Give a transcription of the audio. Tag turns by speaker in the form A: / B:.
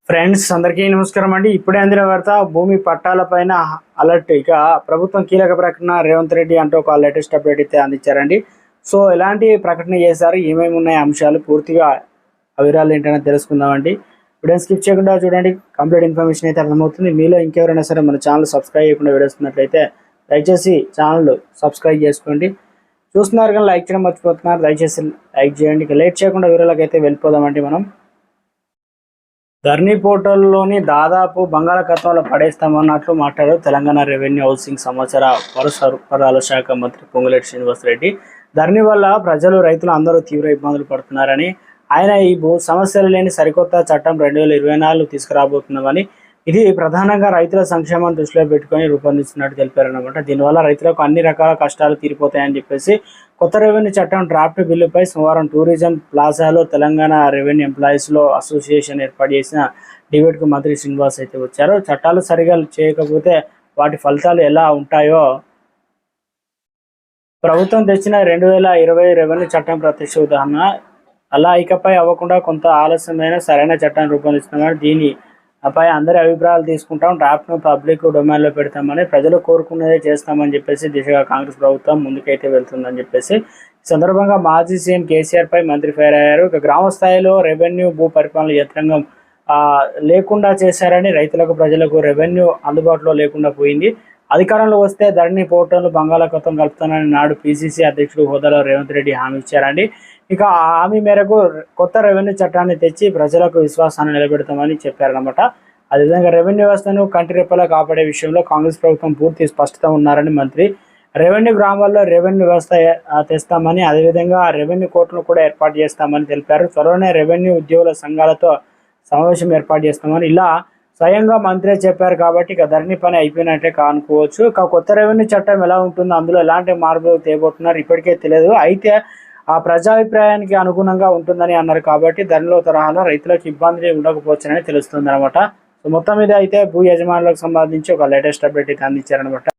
A: Friends అందరికీ నమస్కారం అండి. ఇప్పుడే అందిన వార్త భూమి పట్టాలపైన అలర్ట్. ఇక ప్రభుత్వం కీలక ప్రకటన రేవంత్ రెడ్డి అంటూ ఒక లేటెస్ట్ అప్డేట్ అయితే అందించారండి. సో ఎలాంటి ప్రకటన చేశారు, ఏమేమి ఉన్నాయి అంశాలు పూర్తిగా వివరాలు ఏంటనే తెలుసుకుందామండి. వీడియో స్కిప్ చేయకుండా చూడండి, కంప్లీట్ ఇన్ఫర్మేషన్ అయితే అర్థమవుతుంది. మీలో ఇంకెవరైనా సరే మన ఛానల్ సబ్స్క్రైబ్ చేయకుండా వీడియోస్తున్నట్లయితే దయచేసి ఛానల్ సబ్స్క్రైబ్ చేసుకోండి. చూస్తున్నారు కానీ లైక్ చేయడం మర్చిపోతున్నారు, దయచేసి లైక్ చేయండి. ఇక లేట్ చేయకుండా వివరాలకు అయితే వెళ్ళిపోదామండి. మనం ధరణి పోర్టల్లోని దాదాపు బంగాళాఖాతంలో పడేస్తామన్నట్లు మాట్లాడారు తెలంగాణ రెవెన్యూ హౌసింగ్ సమాచార పౌర సరఫరాల శాఖ మంత్రి పొంగులేటి శ్రీనివాసరెడ్డి. ధరణి వల్ల ప్రజలు రైతులు అందరూ తీవ్ర ఇబ్బందులు పడుతున్నారని, ఆయన ఈ సమస్యలు లేని సరికొత్త చట్టం 2024 తీసుకురాబోతున్నామని, ఇది ప్రధానంగా రైతుల సంక్షేమాన్ని దృష్టిలో పెట్టుకొని రూపొందిస్తున్నట్టు తెలిపారన్నమాట. దీనివల్ల రైతులకు అన్ని రకాల కష్టాలు తీరిపోతాయని చెప్పేసి కొత్త రెవెన్యూ చట్టం డ్రాఫ్ట్ బిల్లుపై సోమవారం టూరిజం ప్లాజాలో తెలంగాణ రెవెన్యూ ఎంప్లాయీస్లో అసోసియేషన్ ఏర్పాటు చేసిన డిబేట్కు మంత్రి శ్రీనివాస్ అయితే వచ్చారు. చట్టాలు సరిగా చేయకపోతే వాటి ఫలితాలు ఎలా ఉంటాయో ప్రభుత్వం తెచ్చిన 2020 రెవెన్యూ చట్టం ప్రత్యక్ష ఉదాహరణ. అలా ఇకపై అవ్వకుండా కొంత ఆలస్యమైన సరైన చట్టాన్ని రూపొందిస్తున్నామని, దీనిపై అందరి అభిప్రాయాలు తీసుకుంటాం, డ్రాఫ్ట్ను పబ్లిక్ డొమైన్లో పెడతామని, ప్రజలు కోరుకునేదే చేస్తామని చెప్పేసి దిశగా కాంగ్రెస్ ప్రభుత్వం ముందుకైతే వెళ్తుందని చెప్పేసి సందర్భంగా మాజీ సీఎం కేసీఆర్ పై మంత్రి ఫైర్ అయ్యారు. ఇక గ్రామ స్థాయిలో రెవెన్యూ భూ పరిపాలన యంత్రాంగం లేకుండా చేశారని, రైతులకు ప్రజలకు రెవెన్యూ అందుబాటులో లేకుండా పోయింది. అధికారంలో వస్తే ధరణి పోర్టల్ను బంగాళాఖాతం కలుపుతానని నాడు పిసిసి అధ్యక్షుడు హోదాలో రేవంత్ రెడ్డి హామీ ఇచ్చారండి. ఇక ఆ హామీ మేరకు కొత్త రెవెన్యూ చట్టాన్ని తెచ్చి ప్రజలకు విశ్వాసాన్ని నిలబెడతామని చెప్పారన్నమాట. అదేవిధంగా రెవెన్యూ వ్యవస్థను కంటిరెప్పలా కాపాడే విషయంలో కాంగ్రెస్ ప్రభుత్వం పూర్తి స్పష్టత ఉన్నారని మంత్రి, రెవెన్యూ గ్రామాల్లో రెవెన్యూ వ్యవస్థ తెస్తామని, అదేవిధంగా రెవెన్యూ కోర్టును కూడా ఏర్పాటు చేస్తామని తెలిపారు. త్వరలోనే రెవెన్యూ ఉద్యోగుల సంఘాలతో సమావేశం ఏర్పాటు చేస్తామని ఇలా స్వయంగా మంత్రి చెప్పారు. కాబట్టి ఇక ధరణి పని అయిపోయినట్టే కానుకోవచ్చు. ఇక కొత్త రెవెన్యూ చట్టం ఎలా ఉంటుందో, అందులో ఎలాంటి మార్పులు తేబోతున్నారు ఇప్పటికే తెలియదు. అయితే ఆ ప్రజాభిప్రాయానికి అనుగుణంగా ఉంటుందని అన్నారు. కాబట్టి ధరణిలో తరహాలో రైతులకు ఇబ్బంది ఉండకపోవచ్చని తెలుస్తుంది అనమాట. సో మొత్తం మీద అయితే భూ యజమానులకు సంబంధించి ఒక లేటెస్ట్ అప్డేట్ అయితే అందించారనమాట.